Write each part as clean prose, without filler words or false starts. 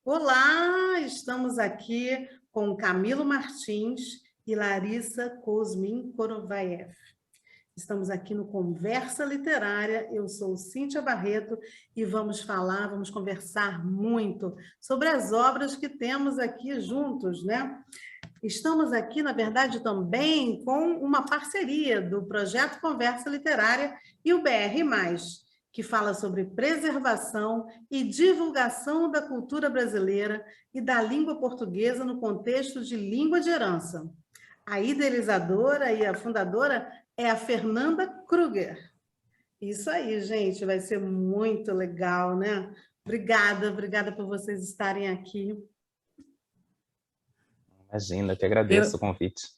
Olá, estamos aqui com Camilo Martins e Larissa Kozmin Korovaev. Estamos aqui no Conversa Literária, eu sou Cíntia Barreto e vamos conversar muito sobre as obras que temos aqui juntos, né? Estamos aqui, na verdade, também com uma parceria do Projeto Conversa Literária e o BR+, que fala sobre preservação e divulgação da cultura brasileira e da língua portuguesa no contexto de língua de herança. A idealizadora e a fundadora é a Fernanda Kruger. Isso aí, gente, vai ser muito legal, né? Obrigada por vocês estarem aqui. Imagina, eu que agradeço o convite.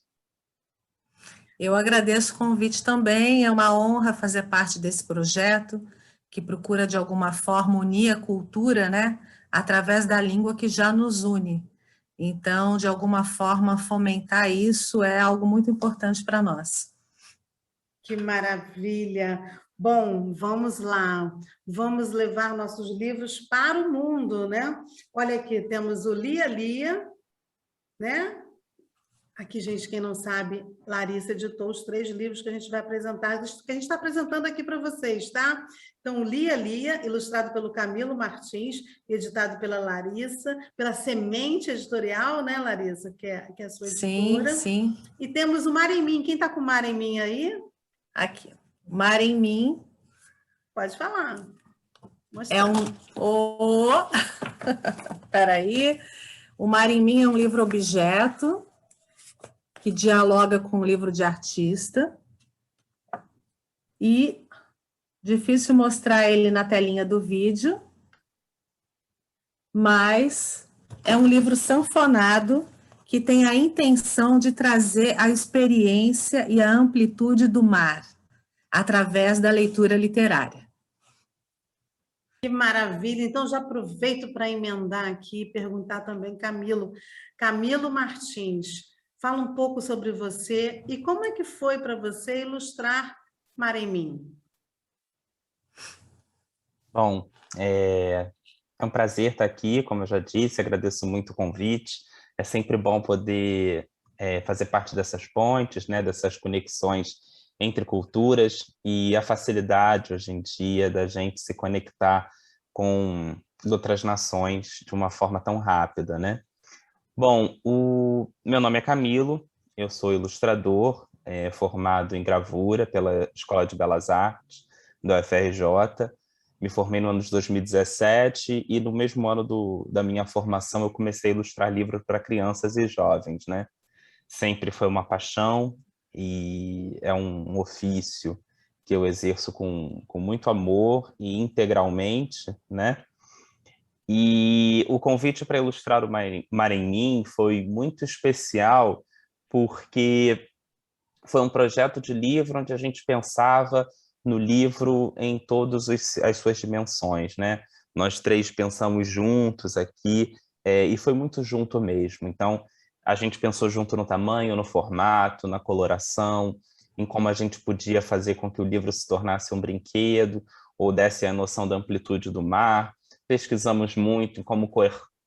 Eu agradeço o convite também, é uma honra fazer parte desse projeto, que procura, de alguma forma, unir a cultura, né, através da língua que já nos une. Então, de alguma forma, fomentar isso é algo muito importante para nós. Que maravilha! Bom, vamos lá, vamos levar nossos livros para o mundo, né? Olha aqui, temos o Lia Lia, né? Aqui, gente, quem não sabe, Larissa editou os 3 livros que a gente vai apresentar, que a gente está apresentando aqui para vocês, tá? Então, Lia Lia, ilustrado pelo Camilo Martins, editado pela Larissa, pela Semente Editorial, né, Larissa, que é a sua editora. Sim. E temos o Mar em Mim. Quem está com o Mar em Mim aí? Aqui, Mar em Mim. Pode falar. Mostrar. Peraí. O Mar em Mim é um livro-objeto, que dialoga com o livro de artista, e difícil mostrar ele na telinha do vídeo, mas é um livro sanfonado que tem a intenção de trazer a experiência e a amplitude do mar, através da leitura literária. Que maravilha! Então, já aproveito para emendar aqui e perguntar também, Camilo Martins, fala um pouco sobre você e como é que foi para você ilustrar Mar em Mim? Bom, é um prazer estar aqui, como eu já disse, agradeço muito o convite. É sempre bom poder fazer parte dessas pontes, né, dessas conexões entre culturas e a facilidade, hoje em dia, da gente se conectar com outras nações de uma forma tão rápida, né? Bom, o meu nome é Camilo, eu sou ilustrador, formado em gravura pela Escola de Belas Artes, da UFRJ. Me formei no ano de 2017 e no mesmo ano da minha formação eu comecei a ilustrar livros para crianças e jovens, né? Sempre foi uma paixão e é um ofício que eu exerço com muito amor e integralmente, né? E o convite para ilustrar o Mar em Mim foi muito especial porque foi um projeto de livro onde a gente pensava no livro em todas as suas dimensões, né? Nós 3 pensamos juntos aqui e foi muito junto mesmo. Então, a gente pensou junto no tamanho, no formato, na coloração, em como a gente podia fazer com que o livro se tornasse um brinquedo ou desse a noção da amplitude do mar. Pesquisamos muito em como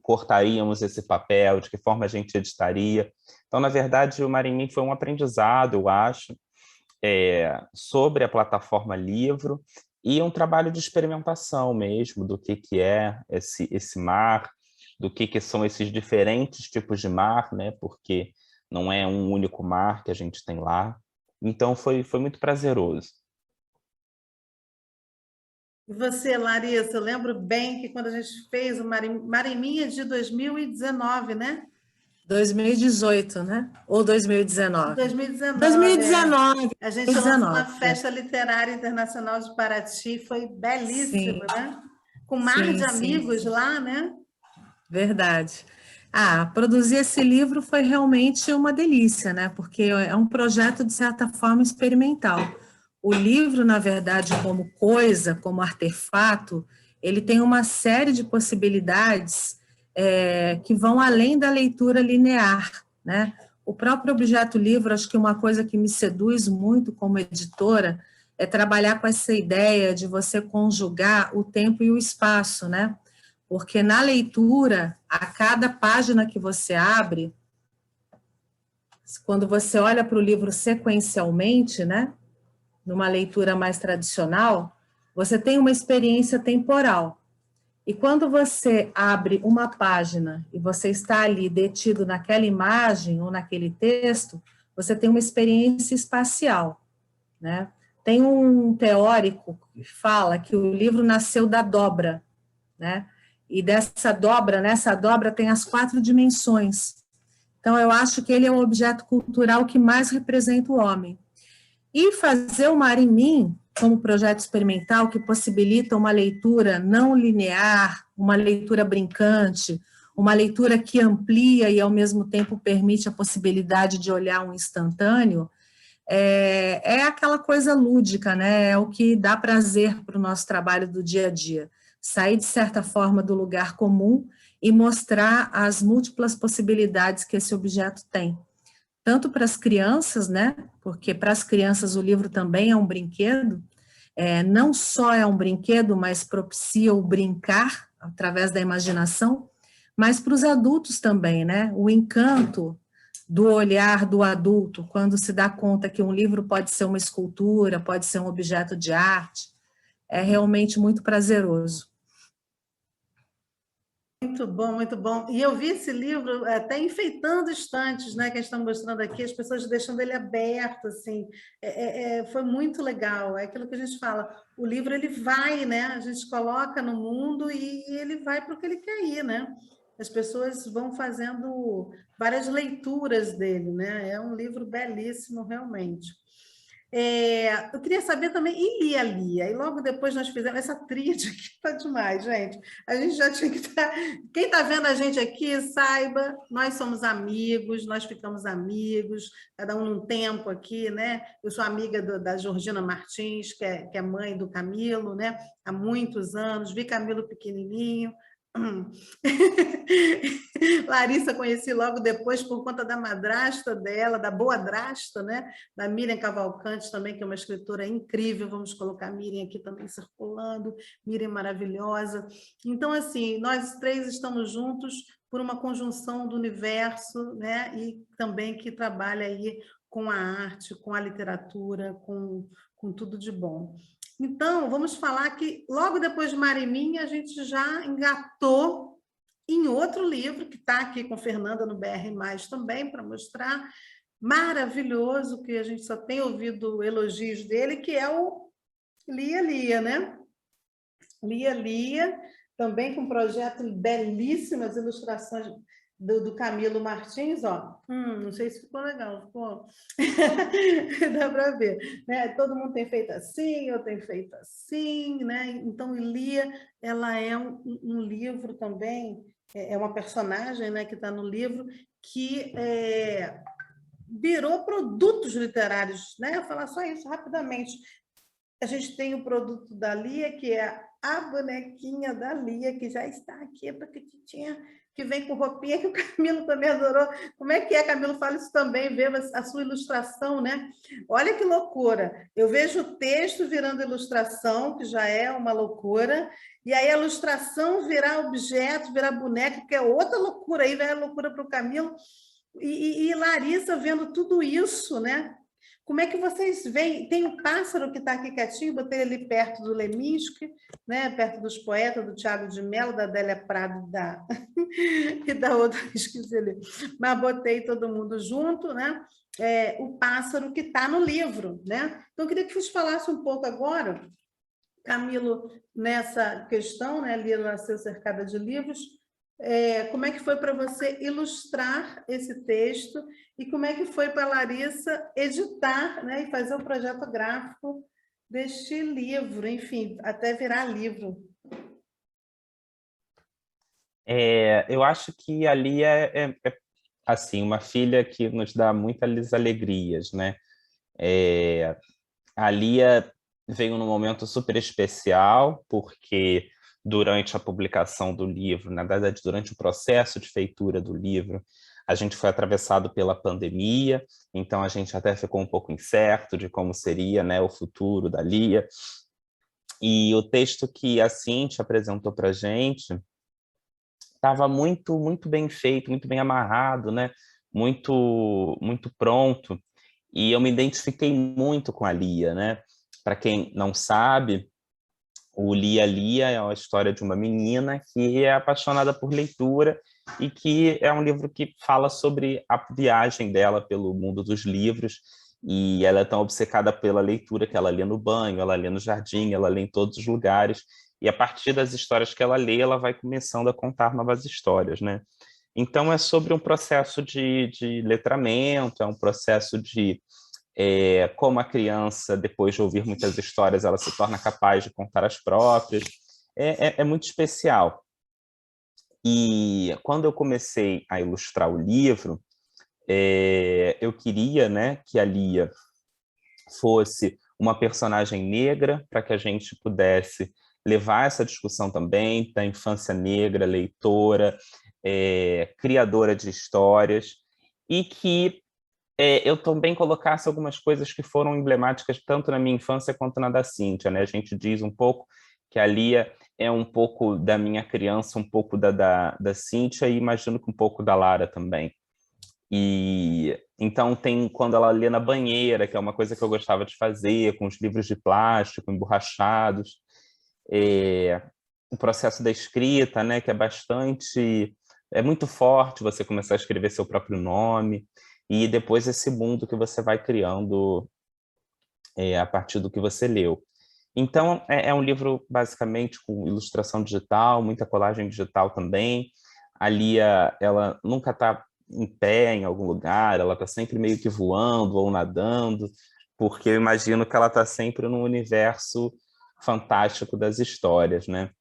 cortaríamos esse papel, de que forma a gente editaria. Então, na verdade, o Mar em Mim foi um aprendizado, eu acho, sobre a plataforma livro e um trabalho de experimentação mesmo do que é esse mar, do que são esses diferentes tipos de mar, né? Porque não é um único mar que a gente tem lá. Então, foi muito prazeroso. E você, Larissa, eu lembro bem que quando a gente fez o Mar em Mim é de 2019, né? 2018, né? Ou 2019? 2019. 2019. A gente lançou na Festa Literária Internacional de Paraty, foi belíssimo, né? Com mar de amigos lá, né? Verdade. Produzir esse livro foi realmente uma delícia, né? Porque é um projeto, de certa forma, experimental. O livro, na verdade, como coisa, como artefato, ele tem uma série de possibilidades que vão além da leitura linear, né? O próprio objeto livro, acho que uma coisa que me seduz muito como editora é trabalhar com essa ideia de você conjugar o tempo e o espaço, né? porque na leitura, a cada página que você abre, quando você olha para o livro sequencialmente, né, numa leitura mais tradicional, você tem uma experiência temporal. E quando você abre uma página e você está ali detido naquela imagem ou naquele texto, você tem uma experiência espacial, né? Tem um teórico que fala que o livro nasceu da dobra, né? E nessa dobra tem as 4 dimensões. Então, eu acho que ele é o objeto cultural que mais representa o homem. E fazer o Mar em Mim, como projeto experimental que possibilita uma leitura não linear, uma leitura brincante, uma leitura que amplia e, ao mesmo tempo, permite a possibilidade de olhar um instantâneo, é aquela coisa lúdica, né? É o que dá prazer para o nosso trabalho do dia a dia. Sair, de certa forma, do lugar comum e mostrar as múltiplas possibilidades que esse objeto tem. Tanto para as crianças, né? Porque para as crianças o livro também é um brinquedo, não só é um brinquedo, mas propicia o brincar através da imaginação, mas para os adultos também, né? O encanto do olhar do adulto, quando se dá conta que um livro pode ser uma escultura, pode ser um objeto de arte, é realmente muito prazeroso. Muito bom, muito bom. E eu vi esse livro até enfeitando estantes, né, que estão mostrando aqui, as pessoas deixando ele aberto, assim, foi muito legal. É aquilo que a gente fala, o livro ele vai, né, a gente coloca no mundo e ele vai para o que ele quer ir, né? As pessoas vão fazendo várias leituras dele, né? É um livro belíssimo, realmente. Eu queria saber também, e Lia Lia? E logo depois nós fizemos essa tríade aqui, está demais, gente. A gente já tinha que estar... Quem está vendo a gente aqui, saiba, nós somos amigos, nós ficamos amigos, cada um num tempo aqui, né? Eu sou amiga da Georgina Martins, que é mãe do Camilo, né? Há muitos anos, vi Camilo pequenininho. Larissa conheci logo depois por conta da madrasta dela, da boadrasta, né? Da Miriam Cavalcante também, que é uma escritora incrível, vamos colocar a Miriam aqui também circulando, Miriam maravilhosa. Então, assim, nós 3 estamos juntos por uma conjunção do universo, né? E também que trabalha aí com a arte, com a literatura, com tudo de bom. Então, vamos falar que logo depois de Mar em Mim, a gente já engatou em outro livro, que está aqui com Fernanda no BR+, também, para mostrar, maravilhoso, que a gente só tem ouvido elogios dele, que é o Lia Lia, né? Lia Lia, também com um projeto belíssimas ilustrações do Camilo Martins, ó. Não sei se ficou legal, ficou... Dá para ver, né? Todo mundo tem feito assim, eu tenho feito assim, né? Então, Lia, ela é um livro também, é uma personagem, né, que está no livro, que virou produtos literários, né? Eu vou falar só isso rapidamente. A gente tem o produto da Lia, que é a bonequinha da Lia, que já está aqui, pequitinha, que vem com roupinha, que o Camilo também adorou. Como é que é, Camilo? Fala isso também, vê a sua ilustração, né? Olha que loucura. Eu vejo o texto virando ilustração, que já é uma loucura, e aí a ilustração virar objeto, virar boneca, que é outra loucura, aí vai a loucura para o Camilo. E Larissa vendo tudo isso, né? Como é que vocês veem? Tem um pássaro que está aqui quietinho, botei ele ali perto do Leminski, né? Perto dos poetas, do Tiago de Mello, da Adélia Prado e da outra, esqueci ali. Mas botei todo mundo junto, né? O pássaro que está no livro, né? Então, eu queria que vocês falassem um pouco agora, Camilo, nessa questão, né? Lia nasceu cercada de livros. Como é que foi para você ilustrar esse texto e como é que foi para a Larissa editar, né, e fazer o projeto gráfico deste livro, enfim, até virar livro? Eu acho que a Lia assim, uma filha que nos dá muitas alegrias, né? A Lia veio num momento super especial, porque durante a publicação do livro, na verdade, durante o processo de feitura do livro, a gente foi atravessado pela pandemia, então a gente até ficou um pouco incerto de como seria, né, o futuro da Lia. E o texto que a Cintia apresentou para a gente estava muito bem feito, muito bem amarrado, né? Muito pronto. E eu me identifiquei muito com a Lia, né? Para quem não sabe, o Lia Lia é a história de uma menina que é apaixonada por leitura e que é um livro que fala sobre a viagem dela pelo mundo dos livros, e ela é tão obcecada pela leitura que ela lê no banho, ela lê no jardim, ela lê em todos os lugares, e a partir das histórias que ela lê, ela vai começando a contar novas histórias, né? Então é sobre um processo de letramento, é um processo de como a criança, depois de ouvir muitas histórias, ela se torna capaz de contar as próprias. É muito especial. E quando eu comecei a ilustrar o livro, eu queria, né, que a Lia fosse uma personagem negra, para que a gente pudesse levar essa discussão também da infância negra, leitora, criadora de histórias, e que eu também colocasse algumas coisas que foram emblemáticas tanto na minha infância quanto na da Cíntia, né? A gente diz um pouco que a Lia é um pouco da minha criança, um pouco da Cíntia, e imagino que um pouco da Lara também. E então tem quando ela lê na banheira, que é uma coisa que eu gostava de fazer, com os livros de plástico emborrachados, o processo da escrita, né, que é muito forte você começar a escrever seu próprio nome, e depois esse mundo que você vai criando a partir do que você leu. Então, é um livro basicamente com ilustração digital, muita colagem digital também. A Lia, ela nunca está em pé em algum lugar, ela está sempre meio que voando ou nadando, porque eu imagino que ela está sempre no universo fantástico das histórias, né?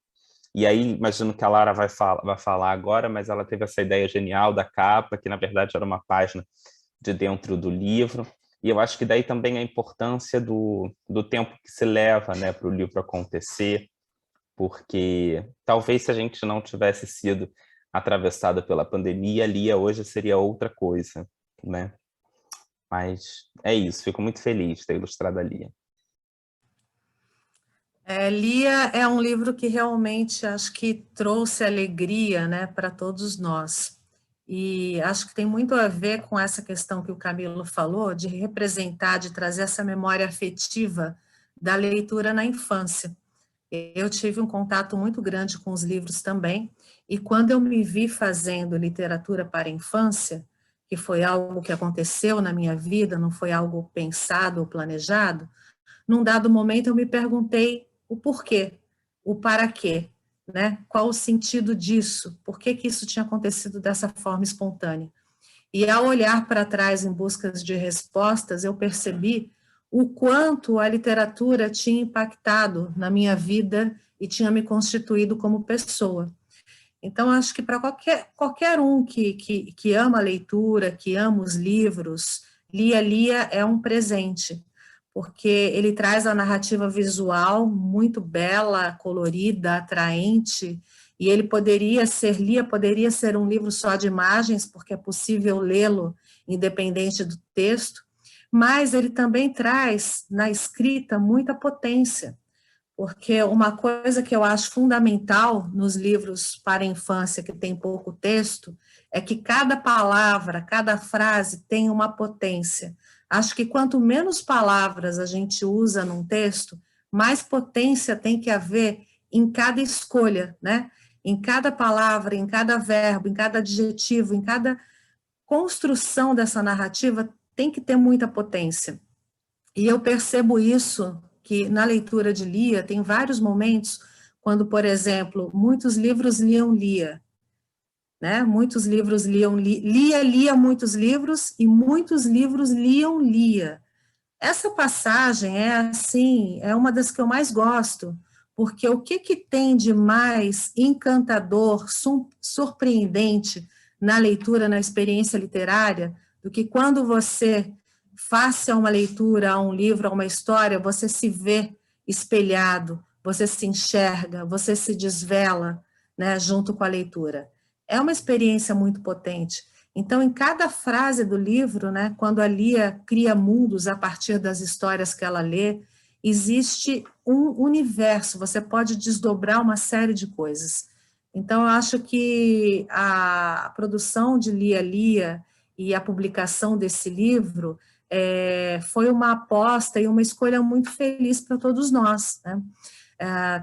E aí, imagino que a Lara vai falar agora, mas ela teve essa ideia genial da capa, que na verdade era uma página de dentro do livro, e eu acho que daí também a importância do tempo que se leva, né, para o livro acontecer, porque talvez se a gente não tivesse sido atravessada pela pandemia, a Lia hoje seria outra coisa, né? Mas é isso, fico muito feliz de ter ilustrado a Lia. Lia é um livro que realmente acho que trouxe alegria, né, para todos nós. E acho que tem muito a ver com essa questão que o Camilo falou, de representar, de trazer essa memória afetiva da leitura na infância. Eu tive um contato muito grande com os livros também, e quando eu me vi fazendo literatura para a infância, que foi algo que aconteceu na minha vida, não foi algo pensado ou planejado, num dado momento eu me perguntei o porquê, o para quê, né? Qual o sentido disso? Por que que isso tinha acontecido dessa forma espontânea? E ao olhar para trás em busca de respostas, eu percebi o quanto a literatura tinha impactado na minha vida e tinha me constituído como pessoa. Então, acho que para qualquer um que ama a leitura, que ama os livros, Lia é um presente, porque ele traz a narrativa visual muito bela, colorida, atraente, e ele Lia poderia ser um livro só de imagens, porque é possível lê-lo independente do texto, mas ele também traz na escrita muita potência, porque uma coisa que eu acho fundamental nos livros para a infância que tem pouco texto é que cada palavra, cada frase tem uma potência. Acho que quanto menos palavras a gente usa num texto, mais potência tem que haver em cada escolha, né? Em cada palavra, em cada verbo, em cada adjetivo, em cada construção dessa narrativa, tem que ter muita potência. E eu percebo isso, que na leitura de Lia, tem vários momentos quando, por exemplo, muitos livros Lia, né? Muitos livros lia muitos livros e muitos livros Lia. Essa passagem é assim, é uma das que eu mais gosto, porque o que tem de mais encantador, surpreendente na leitura, na experiência literária, do que quando você face a uma leitura, a um livro, a uma história, você se vê espelhado, você se enxerga, você se desvela, né, junto com a leitura. É uma experiência muito potente. Então, em cada frase do livro, né, quando a Lia cria mundos a partir das histórias que ela lê, existe um universo, você pode desdobrar uma série de coisas. Então, eu acho que a produção de Lia Lia e a publicação desse livro foi uma aposta e uma escolha muito feliz para todos nós, né?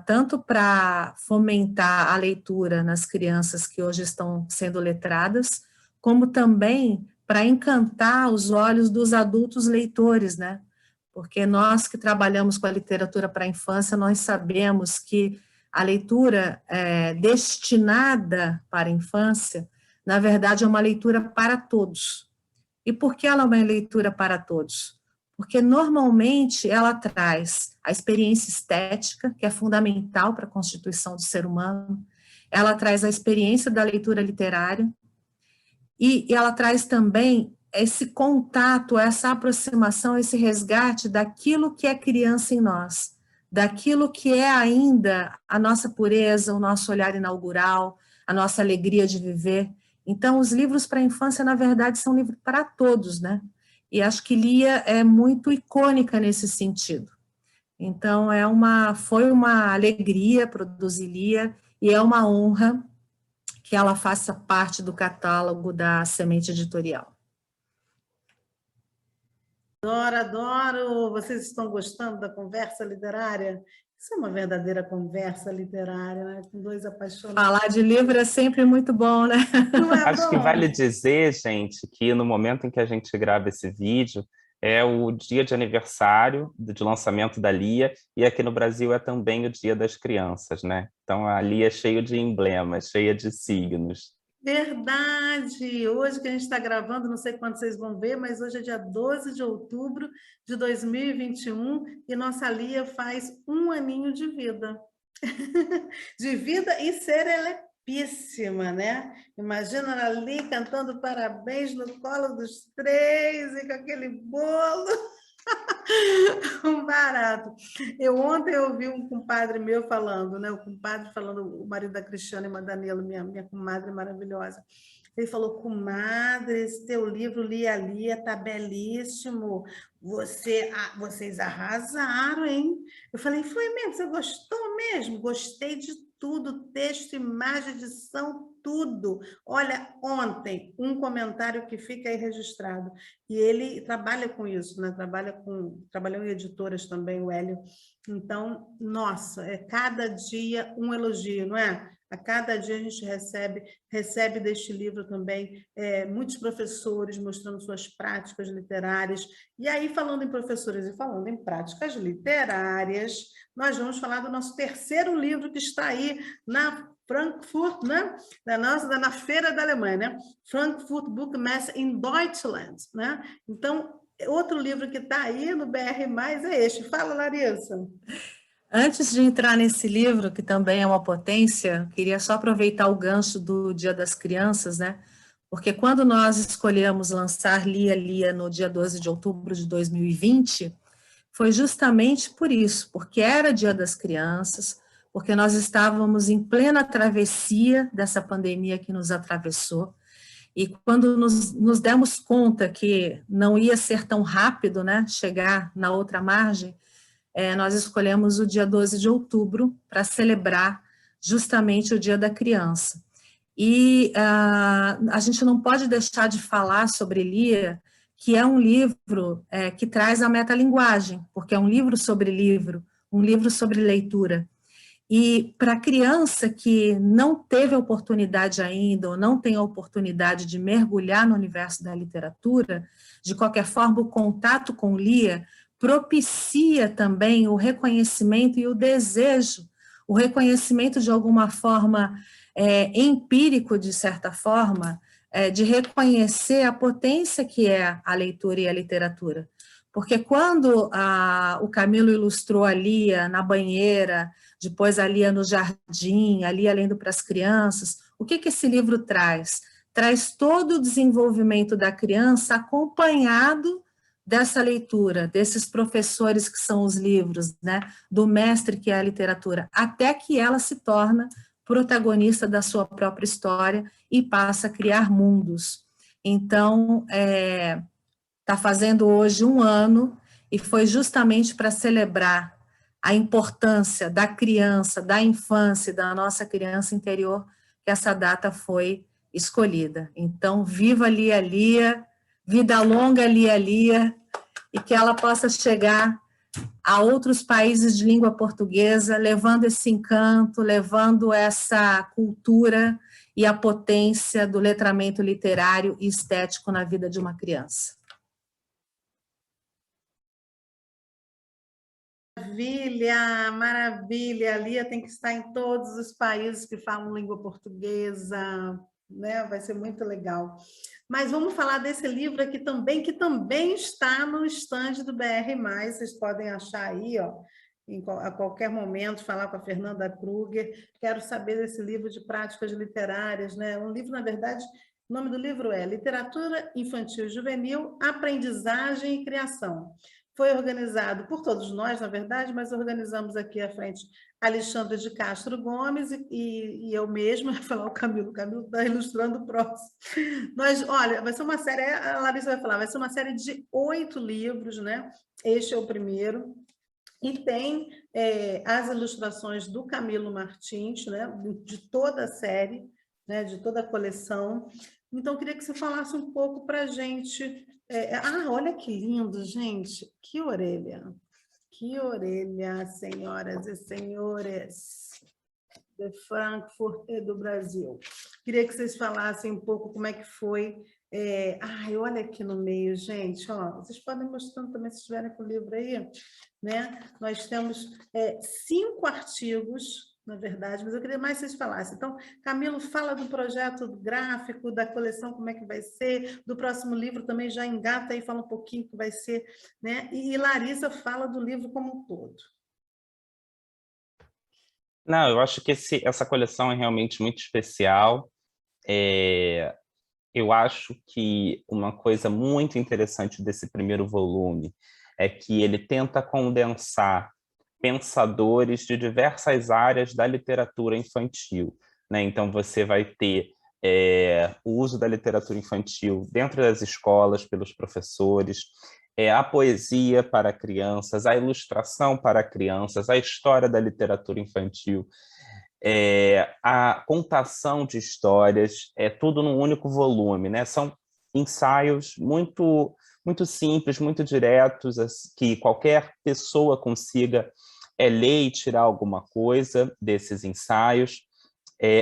Tanto para fomentar a leitura nas crianças que hoje estão sendo letradas, como também para encantar os olhos dos adultos leitores, né? Porque nós que trabalhamos com a literatura para a infância, nós sabemos que a leitura destinada para a infância, na verdade, é uma leitura para todos. E por que ela é uma leitura para todos? Porque, normalmente, ela traz a experiência estética, que é fundamental para a constituição do ser humano, ela traz a experiência da leitura literária, e ela traz também esse contato, essa aproximação, esse resgate daquilo que é criança em nós, daquilo que é ainda a nossa pureza, o nosso olhar inaugural, a nossa alegria de viver. Então, os livros para a infância, na verdade, são livros para todos, né? E acho que Lia é muito icônica nesse sentido. Então, foi uma alegria produzir Lia, e é uma honra que ela faça parte do catálogo da Semente Editorial. Adoro! Vocês estão gostando da conversa literária? Isso é uma verdadeira conversa literária, né? Com dois apaixonados. Falar de livro é sempre muito bom, né? Não é Acho bom? que vale dizer, gente, que no momento em que a gente grava esse vídeo, é o dia de aniversário de lançamento da Lia, e aqui no Brasil é também o Dia das Crianças, né? Então a Lia é cheia de emblemas, cheia de signos. Verdade! Hoje que a gente está gravando, não sei quando vocês vão ver, mas hoje é dia 12 de outubro de 2021 e nossa Lia faz 1 aninho de vida. De vida e serelepíssima, né? Imagina ela ali cantando parabéns no colo dos 3 e com aquele bolo. Um barato. Ontem eu ouvi um compadre meu falando, né? O marido da Cristiane Mandanilo, minha comadre maravilhosa. Ele falou: comadre, esse teu livro Lia Lia tá belíssimo. Vocês arrasaram, hein? Eu falei: foi mesmo? Você gostou mesmo? Gostei de tudo, texto, imagem, edição, tudo. Olha, ontem, um comentário que fica aí registrado, e ele trabalha com isso, né? Trabalhou em editoras também, o Hélio. Então, nossa, cada dia um elogio, não é? A cada dia a gente recebe deste livro também muitos professores mostrando suas práticas literárias. E aí, falando em professores e falando em práticas literárias, nós vamos falar do nosso terceiro livro que está aí na Frankfurt, né? Na Feira da Alemanha, né? Frankfurt Book Messe in Deutschland, né? Então, outro livro que está aí no BR+, é este. Fala, Larissa. Antes de entrar nesse livro, que também é uma potência, queria só aproveitar o gancho do Dia das Crianças, né? Porque quando nós escolhemos lançar Lia Lia no dia 12 de outubro de 2020, foi justamente por isso, porque era Dia das Crianças, porque nós estávamos em plena travessia dessa pandemia que nos atravessou, e quando nos demos conta que não ia ser tão rápido, né, chegar na outra margem, nós escolhemos o dia 12 de outubro para celebrar justamente o Dia da Criança. E a gente não pode deixar de falar sobre Lia, que é um livro que traz a metalinguagem, porque é um livro sobre livro, um livro sobre leitura. E para a criança que não teve a oportunidade ainda, ou não tem a oportunidade de mergulhar no universo da literatura, de qualquer forma, o contato com Lia propicia também o reconhecimento e o desejo, o reconhecimento de alguma forma empírico, de certa forma, de reconhecer a potência que é a leitura e a literatura. Porque quando o Camilo ilustrou a Lia na banheira, depois a Lia no jardim, a Lia lendo para as crianças, o que esse livro traz? Traz todo o desenvolvimento da criança acompanhado dessa leitura, desses professores que são os livros, né, do mestre que é a literatura, até que ela se torna protagonista da sua própria história e passa a criar mundos. Então, está fazendo hoje 1 ano, e foi justamente para celebrar a importância da criança, da infância, da nossa criança interior, que essa data foi escolhida. Então, viva Lia Lia, vida longa Lia Lia, e que ela possa chegar a outros países de língua portuguesa, levando esse encanto, levando essa cultura e a potência do letramento literário e estético na vida de uma criança. Maravilha, maravilha. A Lia tem que estar em todos os países que falam língua portuguesa, né? Vai ser muito legal. Mas vamos falar desse livro aqui também, que também está no estande do BR+. Vocês podem achar aí, ó, a qualquer momento, falar com a Fernanda Kruger. Quero saber desse livro de práticas literárias, né? Um livro, na verdade, o nome do livro é Literatura Infantil e Juvenil, Aprendizagem e Criação. Foi organizado por todos nós, na verdade, mas organizamos aqui à frente Alexandre de Castro Gomes e eu mesma, falar o Camilo está ilustrando o próximo. Olha, vai ser uma série, a Larissa vai falar, vai ser uma série de 8 livros, né? Este é o primeiro. E tem as ilustrações do Camilo Martins, né? De toda a série, né? De toda a coleção. Então, eu queria que você falasse um pouco para a gente. Olha que lindo, gente! Que orelha! Que orelha, senhoras e senhores de Frankfurt e do Brasil. Queria que vocês falassem um pouco como é que foi. Olha aqui no meio, gente. Ó, vocês podem mostrando também, se estiverem com o livro aí, né? Nós temos 5 artigos, na verdade, mas eu queria mais que vocês falassem. Então, Camilo, fala do projeto gráfico, da coleção, como é que vai ser, do próximo livro também já engata aí, fala um pouquinho que vai ser, né? E Larissa fala do livro como um todo. Não, eu acho que essa coleção é realmente muito especial. Eu acho que uma coisa muito interessante desse primeiro volume é que ele tenta condensar pensadores de diversas áreas da literatura infantil, né? Então, você vai ter o uso da literatura infantil dentro das escolas, pelos professores, a poesia para crianças, a ilustração para crianças, a história da literatura infantil, a contação de histórias, tudo num único volume, né? São ensaios muito, muito simples, muito diretos, que qualquer pessoa consiga ler e tirar alguma coisa desses ensaios.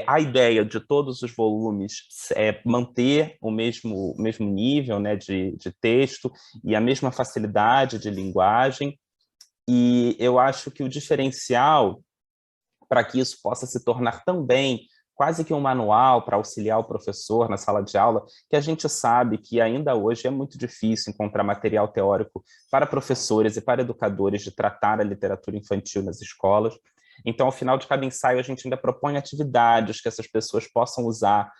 A ideia de todos os volumes é manter o mesmo nível, né, de texto e a mesma facilidade de linguagem, e eu acho que o diferencial para que isso possa se tornar também quase que um manual para auxiliar o professor na sala de aula, que a gente sabe que ainda hoje é muito difícil encontrar material teórico para professores e para educadores de tratar a literatura infantil nas escolas. Então, ao final de cada ensaio, a gente ainda propõe atividades que essas pessoas possam usar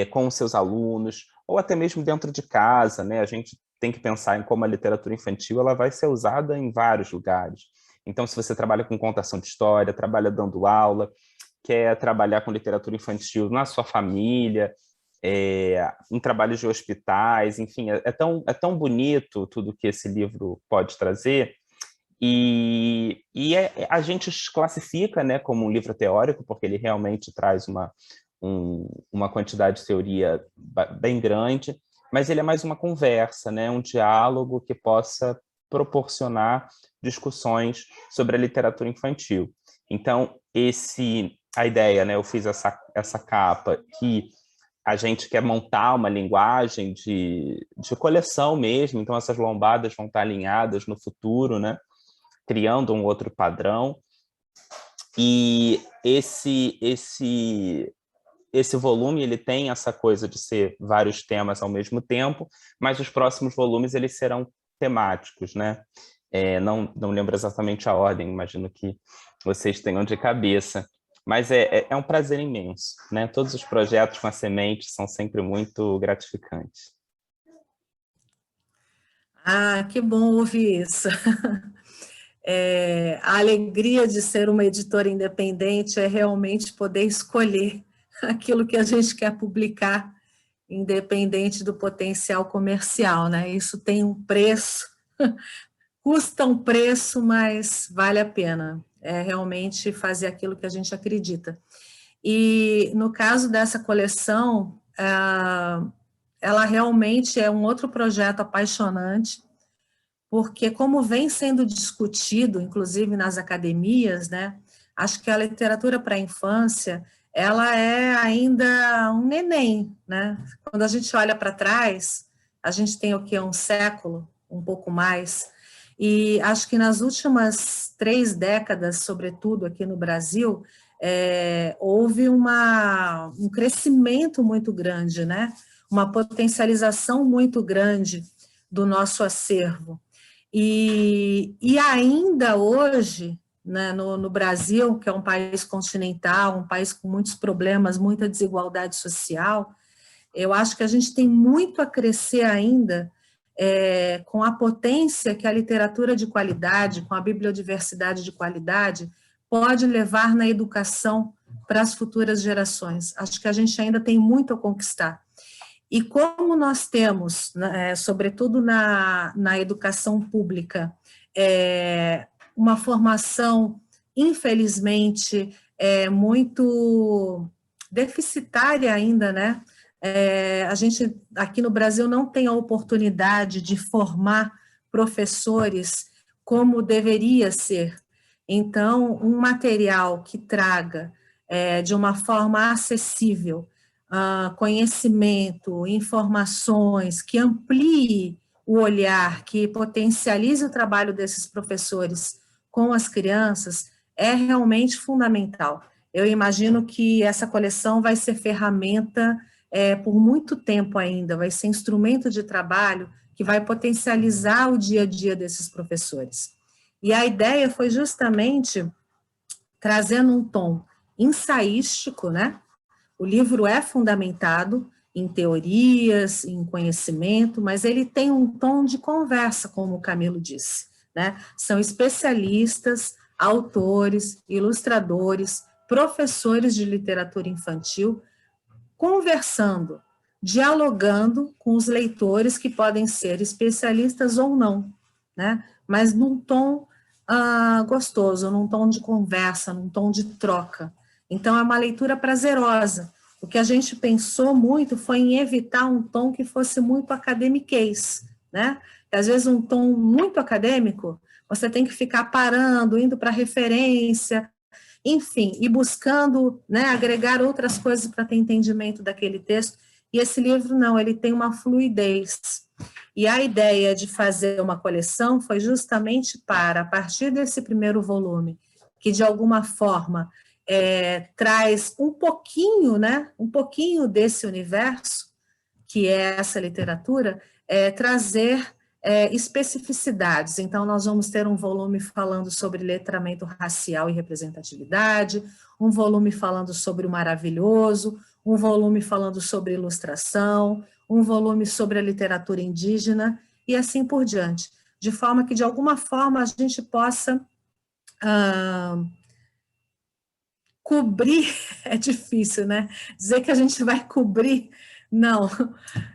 com os seus alunos, ou até mesmo dentro de casa, né? A gente tem que pensar em como a literatura infantil ela vai ser usada em vários lugares. Então, se você trabalha com contação de história, trabalha dando aula, quer trabalhar com literatura infantil na sua família, em trabalhos de hospitais, enfim, é tão bonito tudo que esse livro pode trazer, e a gente classifica, né, como um livro teórico, porque ele realmente traz uma quantidade de teoria bem grande, mas ele é mais uma conversa, né, um diálogo que possa proporcionar discussões sobre a literatura infantil. Então, a ideia, né, eu fiz essa capa que a gente quer montar uma linguagem de coleção mesmo, então essas lombadas vão estar alinhadas no futuro, né, criando um outro padrão. E esse volume ele tem essa coisa de ser vários temas ao mesmo tempo, mas os próximos volumes eles serão temáticos, né? Não lembro exatamente a ordem, imagino que vocês tenham de cabeça, mas é um prazer imenso, né? Todos os projetos com a semente são sempre muito gratificantes. Que bom ouvir isso. A alegria de ser uma editora independente é realmente poder escolher aquilo que a gente quer publicar, independente do potencial comercial, né? Isso tem um preço, custa um preço, mas vale a pena. É realmente fazer aquilo que a gente acredita. E no caso dessa coleção, ela realmente é um outro projeto apaixonante, porque como vem sendo discutido, inclusive nas academias, né, acho que a literatura para a infância, ela é ainda um neném, né? Quando a gente olha para trás, a gente tem o quê? Um século, um pouco mais, e acho que nas últimas 3 décadas, sobretudo aqui no Brasil, houve um crescimento muito grande, né? Uma potencialização muito grande do nosso acervo. E ainda hoje, né, no Brasil, que é um país continental, um país com muitos problemas, muita desigualdade social, eu acho que a gente tem muito a crescer ainda com a potência que a literatura de qualidade, com a bibliodiversidade de qualidade, pode levar na educação para as futuras gerações. Acho que a gente ainda tem muito a conquistar. E como nós temos, sobretudo na educação pública, uma formação, infelizmente, muito deficitária ainda, né? A gente, aqui no Brasil, não tem a oportunidade de formar professores como deveria ser. Então, um material que traga de uma forma acessível conhecimento, informações, que amplie o olhar, que potencialize o trabalho desses professores com as crianças, é realmente fundamental. Eu imagino que essa coleção vai ser ferramenta por muito tempo ainda, vai ser instrumento de trabalho que vai potencializar o dia a dia desses professores. E a ideia foi justamente trazendo um tom ensaístico, né? O livro é fundamentado em teorias, em conhecimento, mas ele tem um tom de conversa, como o Camilo disse, né? São especialistas, autores, ilustradores, professores de literatura infantil, conversando, dialogando com os leitores, que podem ser especialistas ou não, né? Mas num tom gostoso, num tom de conversa, num tom de troca. Então, é uma leitura prazerosa. O que a gente pensou muito foi em evitar um tom que fosse muito academiquez, né? E, às vezes, um tom muito acadêmico, você tem que ficar parando, indo para referência, enfim, e buscando, né, agregar outras coisas para ter entendimento daquele texto. E esse livro, não, ele tem uma fluidez. E a ideia de fazer uma coleção foi justamente para, a partir desse primeiro volume, que de alguma forma traz um pouquinho, né, um pouquinho desse universo, que é essa literatura, trazer especificidades. Então, nós vamos ter um volume falando sobre letramento racial e representatividade, um volume falando sobre o maravilhoso, um volume falando sobre ilustração, um volume sobre a literatura indígena, e assim por diante, de forma que, de alguma forma, a gente possa cobrir, é difícil, né? Dizer que a gente vai cobrir, não,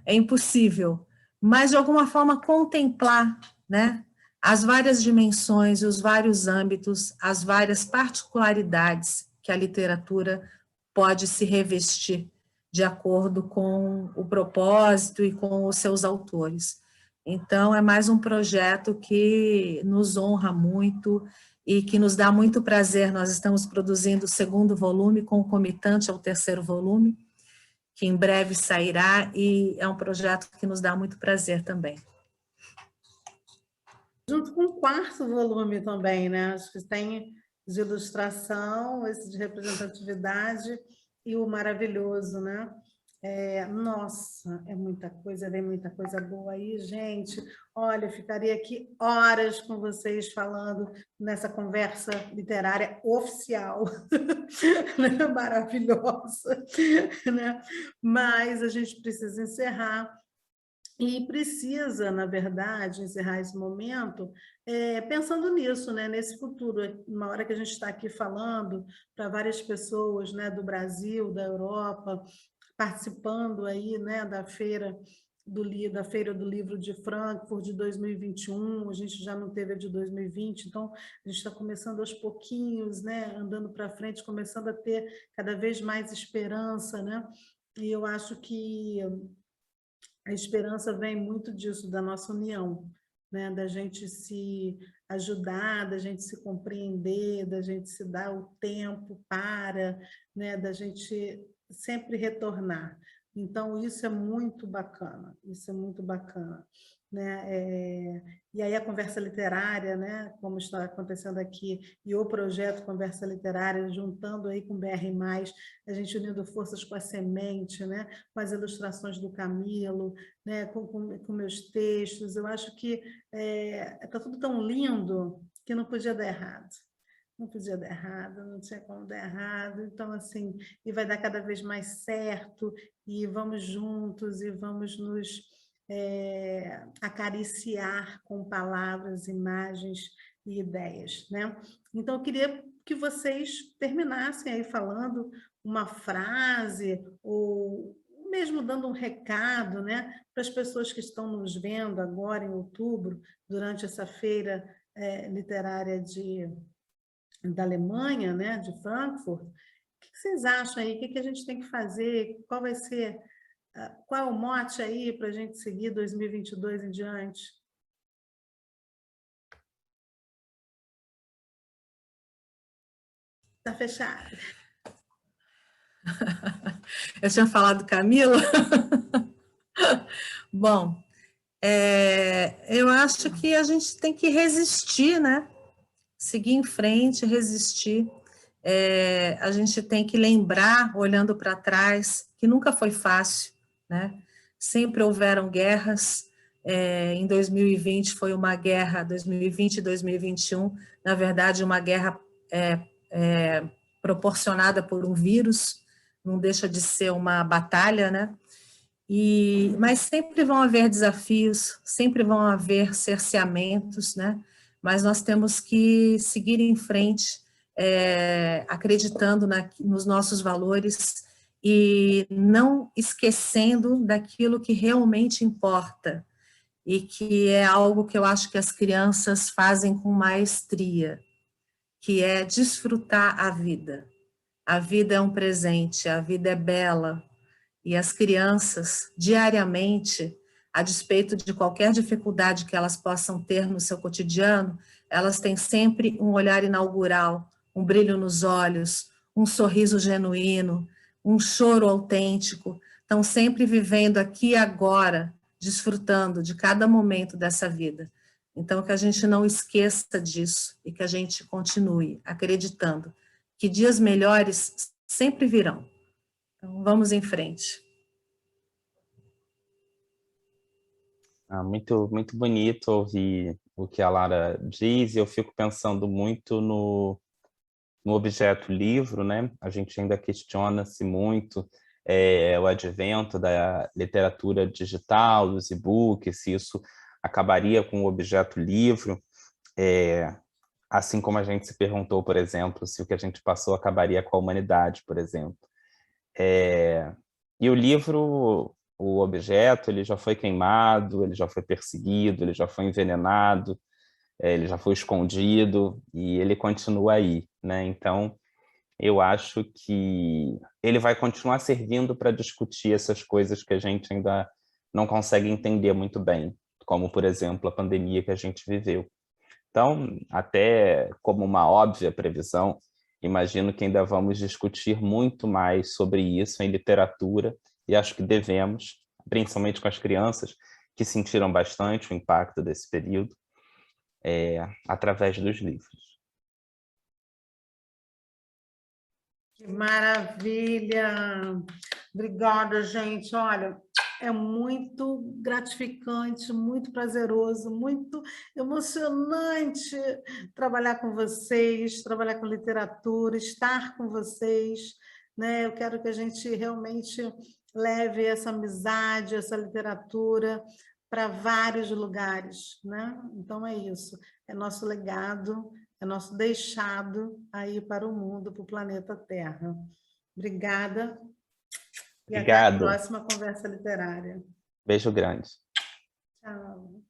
é impossível, mas, de alguma forma, contemplar, né, as várias dimensões, os vários âmbitos, as várias particularidades que a literatura pode se revestir de acordo com o propósito e com os seus autores. Então, é mais um projeto que nos honra muito e que nos dá muito prazer. Nós estamos produzindo o 2º volume, concomitante ao 3º volume, que em breve sairá, e é um projeto que nos dá muito prazer também. Junto com o 4º volume também, né? Acho que tem de ilustração, esse de representatividade e o maravilhoso, né? Nossa, é muita coisa, vem muita coisa boa aí, gente. Olha, eu ficaria aqui horas com vocês falando nessa conversa literária oficial, né? Maravilhosa, né? Mas a gente precisa encerrar. E precisa, na verdade, encerrar esse momento pensando nisso, né? Nesse futuro. Uma hora que a gente está aqui falando para várias pessoas, né, do Brasil, da Europa, participando aí, né, da feira da Feira do Livro de Frankfurt de 2021, a gente já não teve a de 2020, então a gente está começando aos pouquinhos, né, andando para frente, começando a ter cada vez mais esperança, né? E eu acho que a esperança vem muito disso, da nossa união, né? Da gente se ajudar, da gente se compreender, da gente se dar o tempo para, né? Da gente sempre retornar. Então, isso é muito bacana, isso é muito bacana. Né? E aí a conversa literária, né? Como está acontecendo aqui, e o projeto Conversa Literária, juntando aí com o BR+, a gente unindo forças com a Semente, né? Com as ilustrações do Camilo, né? Com meus textos, eu acho que está tudo tão lindo que não podia dar errado. Não podia dar errado, não tinha como dar errado. Então, assim, e vai dar cada vez mais certo, e vamos juntos, e vamos nos acariciar com palavras, imagens e ideias, né? Então, eu queria que vocês terminassem aí falando uma frase, ou mesmo dando um recado, né, para as pessoas que estão nos vendo agora em outubro, durante essa feira literária da Alemanha, né, de Frankfurt. O que vocês acham aí? O que a gente tem que fazer? Qual vai ser, qual é o mote aí para a gente seguir 2022 em diante? Está fechado. Eu tinha falado Camila. Bom, eu acho que a gente tem que resistir, né? Seguir em frente, resistir. A gente tem que lembrar, olhando para trás, que nunca foi fácil, né? Sempre houveram guerras. Em 2020 foi uma guerra, 2020 e 2021, na verdade, uma guerra proporcionada por um vírus, não deixa de ser uma batalha, né? Mas sempre vão haver desafios, sempre vão haver cerceamentos, né? Mas nós temos que seguir em frente, acreditando nos nossos valores e não esquecendo daquilo que realmente importa e que é algo que eu acho que as crianças fazem com maestria, que é desfrutar a vida. A vida é um presente, a vida é bela, e as crianças, diariamente, a despeito de qualquer dificuldade que elas possam ter no seu cotidiano, elas têm sempre um olhar inaugural, um brilho nos olhos, um sorriso genuíno, um choro autêntico, estão sempre vivendo aqui e agora, desfrutando de cada momento dessa vida. Então, que a gente não esqueça disso e que a gente continue acreditando que dias melhores sempre virão. Então, vamos em frente. Muito, muito bonito ouvir o que a Lara diz, e eu fico pensando muito no objeto livro, né? A gente ainda questiona-se muito o advento da literatura digital, dos e-books, se isso acabaria com o objeto livro, assim como a gente se perguntou, por exemplo, se o que a gente passou acabaria com a humanidade, por exemplo. E o livro, o objeto, ele já foi queimado, ele já foi perseguido, ele já foi envenenado, ele já foi escondido e ele continua aí, né? Então, eu acho que ele vai continuar servindo para discutir essas coisas que a gente ainda não consegue entender muito bem, como, por exemplo, a pandemia que a gente viveu. Então, até como uma óbvia previsão, imagino que ainda vamos discutir muito mais sobre isso em literatura, e acho que devemos, principalmente com as crianças, que sentiram bastante o impacto desse período, através dos livros. Que maravilha! Obrigada, gente. Olha, é muito gratificante, muito prazeroso, muito emocionante trabalhar com vocês, trabalhar com literatura, estar com vocês, né? Eu quero que a gente realmente leve essa amizade, essa literatura para vários lugares, né? Então é isso, é nosso legado, é nosso deixado aí para o mundo, para o planeta Terra. Obrigada. E até a Obrigado. próxima conversa literária. Beijo grande. Tchau.